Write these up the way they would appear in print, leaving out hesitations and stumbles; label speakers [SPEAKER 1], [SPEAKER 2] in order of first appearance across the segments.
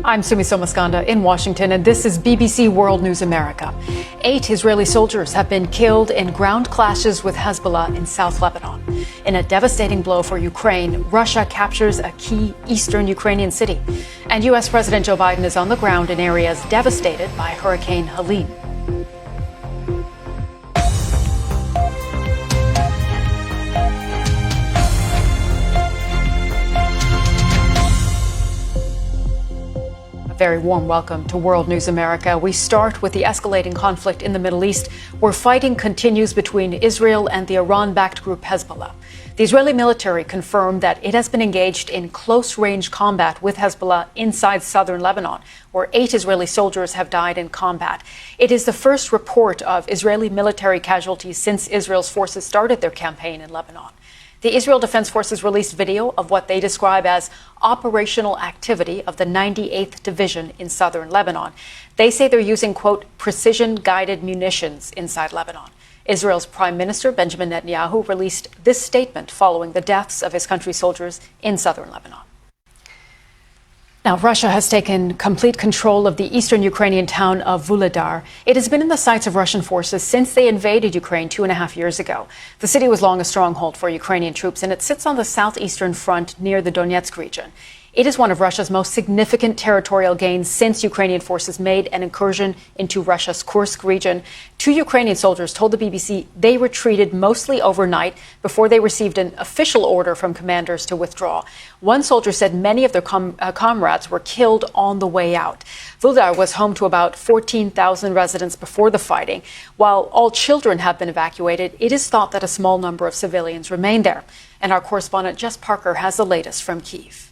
[SPEAKER 1] I'm Sumi Somaskanda in Washington, and this is BBC World News America. 8 Israeli soldiers have been killed in ground clashes with Hezbollah in South Lebanon. In a devastating blow for Ukraine, Russia captures a key eastern Ukrainian city. And U.S. President Joe Biden is on the ground in areas devastated by Hurricane Helene. Very warm welcome to World News America. We start with the escalating conflict in the Middle East, where fighting continues between Israel and the Iran-backed group Hezbollah. The Israeli military confirmed that it has been engaged in close-range combat with Hezbollah inside southern Lebanon, where 8 Israeli soldiers have died in combat. It is the first report of Israeli military casualties since Israel's forces started their campaign in Lebanon. The Israel Defense Forces released video of what they describe as operational activity of the 98th Division in southern Lebanon. They say they're using, quote, precision-guided munitions inside Lebanon. Israel's Prime Minister Benjamin Netanyahu released this statement following the deaths of his country's soldiers in southern Lebanon. Now, Russia has taken complete control of the eastern Ukrainian town of Vuhledar. It has been in the sights of Russian forces since they invaded Ukraine 2.5 years ago. The city was long a stronghold for Ukrainian troops, and it sits on the southeastern front near the Donetsk region. It is one of Russia's most significant territorial gains since Ukrainian forces made an incursion into Russia's Kursk region. 2 Ukrainian soldiers told the BBC they retreated mostly overnight before they received an official order from commanders to withdraw. One soldier said many of their comrades were killed on the way out. Vuhledar was home to about 14,000 residents before the fighting. While all children have been evacuated, it is thought that a small number of civilians remain there. And our correspondent Jess Parker has the latest from Kyiv.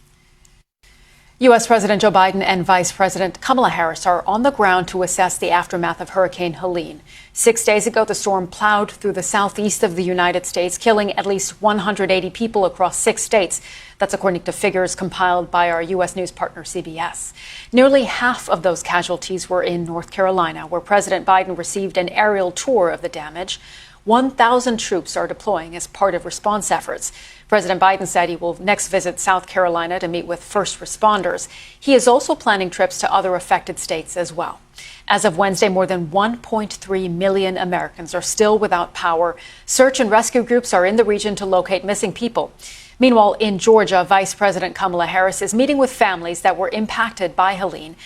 [SPEAKER 1] U.S. President Joe Biden and Vice President Kamala Harris are on the ground to assess the aftermath of Hurricane Helene. 6 days ago, the storm plowed through the southeast of the United States, killing at least 180 people across 6 states. That's according to figures compiled by our U.S. news partner, CBS. Nearly half of those casualties were in North Carolina, where President Biden received an aerial tour of the damage. 1,000 troops are deploying as part of response efforts. President Biden said he will next visit South Carolina to meet with first responders. He is also planning trips to other affected states as well. As of Wednesday, more than 1.3 million Americans are still without power. Search and rescue groups are in the region to locate missing people. Meanwhile, in Georgia, Vice President Kamala Harris is meeting with families that were impacted by Helene.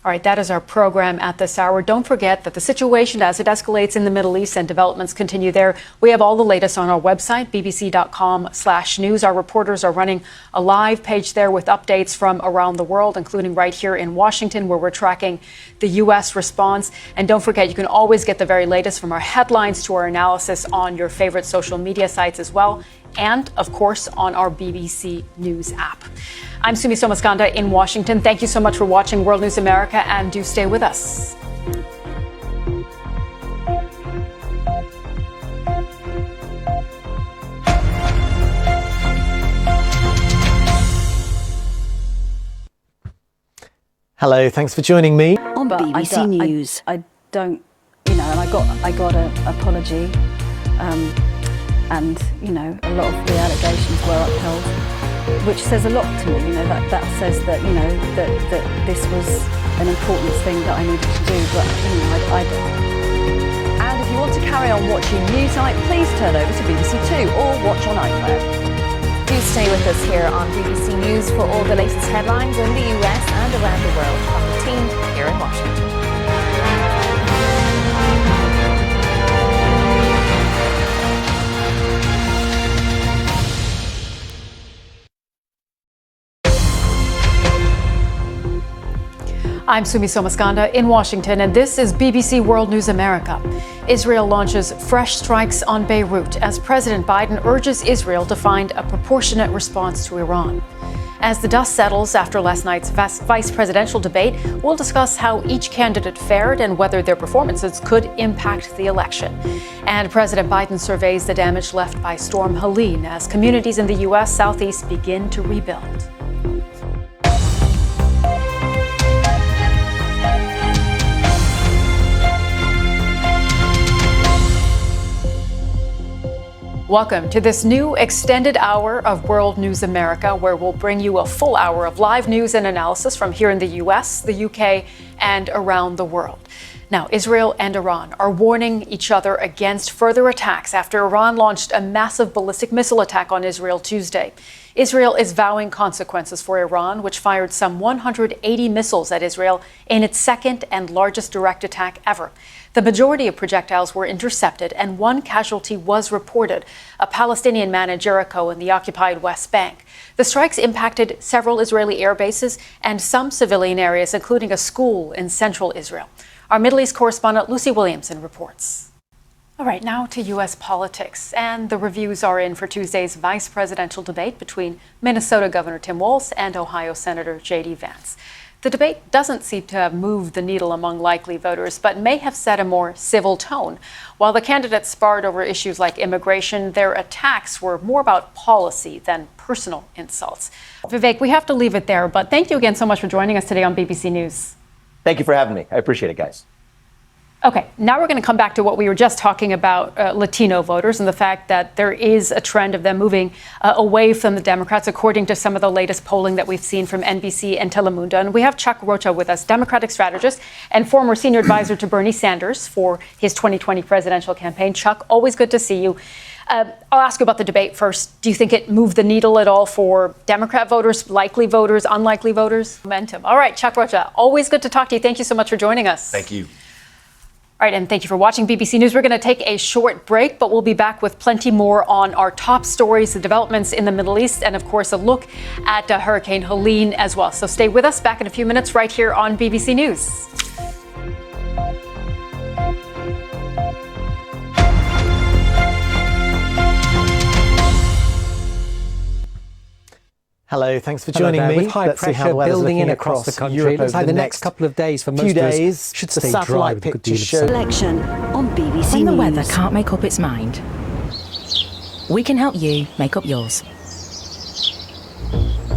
[SPEAKER 1] All right, that is our program at this hour. Don't forget that the situation as it escalates in the Middle East and developments continue there. We have all the latest on our website, bbc.com/news. Our reporters are running a live page there with updates from around the world, including right here in Washington, where we're tracking the U.S. response. And don't forget, you can always get the very latest from our headlines to our analysis on your favorite social media sites as well. And, of course, on our BBC News app. I'm Sumi Somaskanda in Washington. Thank you so much for watching World News America, and do stay with us.
[SPEAKER 2] Hello, thanks for joining me.
[SPEAKER 3] On BBC News. I don't, and I got an apology. And, a lot of the allegations were upheld, which says a lot to me. That says that, that this was an important thing that I needed to do, but, I don't.
[SPEAKER 4] And if you want to carry on watching Newsnight, please turn over to BBC Two or watch on iPlayer.
[SPEAKER 5] Do stay with us here on BBC News for all the latest headlines in the US and around the world from the team here in Washington.
[SPEAKER 1] I'm Sumi Somaskanda in Washington, and this is BBC World News America. Israel launches fresh strikes on Beirut as President Biden urges Israel to find a proportionate response to Iran. As the dust settles after last night's vice presidential debate, we'll discuss how each candidate fared and whether their performances could impact the election. And President Biden surveys the damage left by Storm Helene as communities in the U.S. Southeast begin to rebuild. Welcome to this new extended hour of World News America, where we'll bring you a full hour of live news and analysis from here in the US, the UK, and around the world. Now, Israel and Iran are warning each other against further attacks after Iran launched a massive ballistic missile attack on Israel Tuesday. Israel is vowing consequences for Iran, which fired some 180 missiles at Israel in its second and largest direct attack ever. The majority of projectiles were intercepted, and one casualty was reported, a Palestinian man in Jericho in the occupied West Bank. The strikes impacted several Israeli air bases and some civilian areas, including a school in central Israel. Our Middle East correspondent Lucy Williamson reports. All right, now to U.S. politics. And the reviews are in for Tuesday's vice presidential debate between Minnesota Governor Tim Walz and Ohio Senator J.D. Vance. The debate doesn't seem to have moved the needle among likely voters, but may have set a more civil tone. While the candidates sparred over issues like immigration, their attacks were more about policy than personal insults. Vivek, we have to leave it there, but thank you again so much for joining us today on BBC News.
[SPEAKER 6] Thank you for having me. I appreciate it, guys.
[SPEAKER 1] Okay, now we're going to come back to what we were just talking about, Latino voters, and the fact that there is a trend of them moving away from the Democrats, according to some of the latest polling that we've seen from NBC and Telemundo. And we have Chuck Rocha with us, Democratic strategist and former senior advisor to Bernie Sanders for his 2020 presidential campaign. Chuck, always good to see you. I'll ask you about the debate first. Do you think it moved the needle at all for Democrat voters, likely voters, unlikely voters? Momentum. All right, Chuck Rocha, always good to talk to you. Thank you so much for joining us.
[SPEAKER 7] Thank you.
[SPEAKER 1] All right, and thank you for watching BBC News. We're going to take a short break, but we'll be back with plenty more on our top stories, the developments in the Middle East, and of course, a look at Hurricane Helene as well. So stay with us. Back in a few minutes right here on BBC News.
[SPEAKER 2] Hello, thanks for joining me.
[SPEAKER 8] With high
[SPEAKER 2] Let's see how
[SPEAKER 8] pressure
[SPEAKER 2] the weather's
[SPEAKER 8] building in
[SPEAKER 2] looking
[SPEAKER 8] across the country,
[SPEAKER 2] Europe
[SPEAKER 8] it looks
[SPEAKER 2] over
[SPEAKER 8] like the next couple of days for most
[SPEAKER 2] few
[SPEAKER 8] of us
[SPEAKER 2] days
[SPEAKER 8] should
[SPEAKER 2] the
[SPEAKER 8] stay dry
[SPEAKER 2] satellite
[SPEAKER 8] with a good deal
[SPEAKER 2] pictures
[SPEAKER 8] of
[SPEAKER 2] show.
[SPEAKER 8] sun.
[SPEAKER 3] Election on BBC
[SPEAKER 9] When the
[SPEAKER 3] News.
[SPEAKER 9] weather can't make up its mind, we can help you make up yours.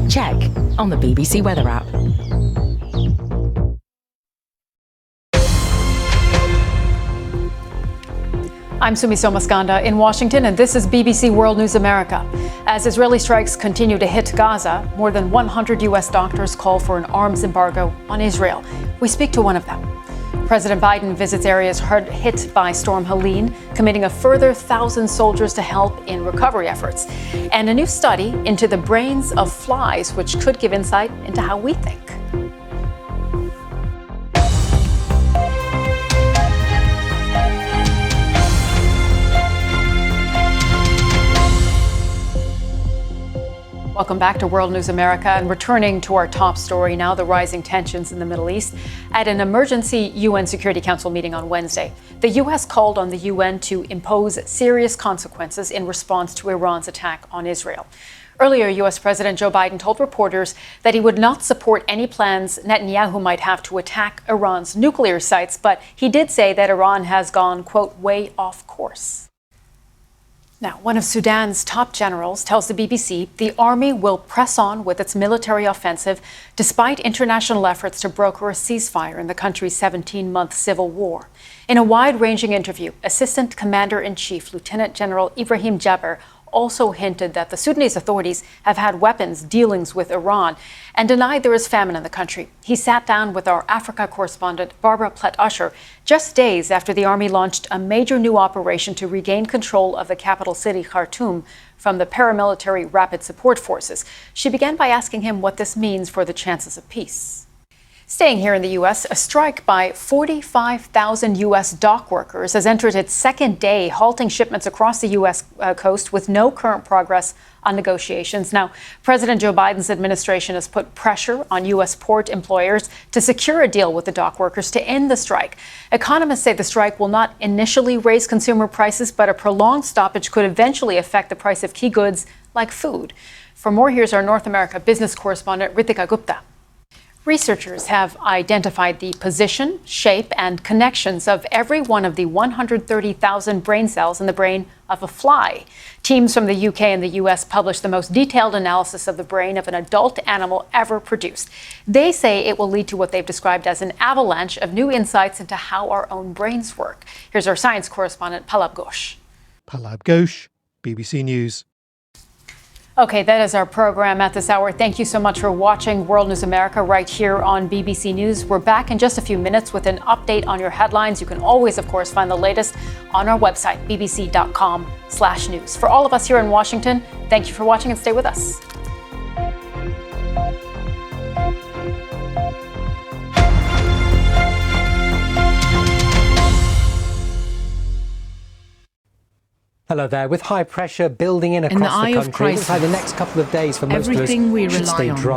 [SPEAKER 9] Check on the BBC Weather app.
[SPEAKER 1] I'm Sumi Somaskanda in Washington, and this is BBC World News America. As Israeli strikes continue to hit Gaza, more than 100 U.S. doctors call for an arms embargo on Israel. We speak to one of them. President Biden visits areas hard hit by Storm Helene, committing a further 1,000 soldiers to help in recovery efforts. And a new study into the brains of flies, which could give insight into how we think. Welcome back to World News America, and returning to our top story now, the rising tensions in the Middle East. At an emergency UN Security Council meeting on Wednesday, the U.S. called on the UN to impose serious consequences in response to Iran's attack on Israel. Earlier, U.S. President Joe Biden told reporters that he would not support any plans Netanyahu might have to attack Iran's nuclear sites, but he did say that Iran has gone, quote, way off course. Now, one of Sudan's top generals tells the BBC the army will press on with its military offensive despite international efforts to broker a ceasefire in the country's 17-month civil war. In a wide-ranging interview, Assistant Commander-in-Chief Lieutenant General Ibrahim Jaber also hinted that the Sudanese authorities have had weapons dealings with Iran and denied there is famine in the country. He sat down with our Africa correspondent Barbara Plett-Usher just days after the army launched a major new operation to regain control of the capital city, Khartoum, from the paramilitary Rapid Support Forces. She began by asking him what this means for the chances of peace. Staying here in the U.S., a strike by 45,000 U.S. dock workers has entered its second day, halting shipments across the U.S. coast with no current progress on negotiations. Now, President Joe Biden's administration has put pressure on U.S. port employers to secure a deal with the dock workers to end the strike. Economists say the strike will not initially raise consumer prices, but a prolonged stoppage could eventually affect the price of key goods like food. For more, here's our North America business correspondent, Ritika Gupta. Researchers have identified the position, shape, and connections of every one of the 130,000 brain cells in the brain of a fly. Teams from the UK and the US published the most detailed analysis of the brain of an adult animal ever produced. They say it will lead to what they've described as an avalanche of new insights into how our own brains work. Here's our science correspondent, Palab Ghosh.
[SPEAKER 8] Palab Ghosh,
[SPEAKER 7] BBC News.
[SPEAKER 1] Okay, that is our program at this hour. Thank you so much for watching World News America right here on BBC News. We're back in just a few minutes with an update on your headlines. You can always, of course, find the latest on our website, bbc.com/news. For all of us here in Washington, thank you for watching and stay with us.
[SPEAKER 2] Hello there. With high pressure building in across
[SPEAKER 8] the eye
[SPEAKER 2] the
[SPEAKER 8] of
[SPEAKER 2] country, it looks like the
[SPEAKER 8] crisis,
[SPEAKER 2] next couple of days for most of us
[SPEAKER 8] everything we
[SPEAKER 2] should
[SPEAKER 8] rely
[SPEAKER 2] stay
[SPEAKER 8] on
[SPEAKER 2] dry.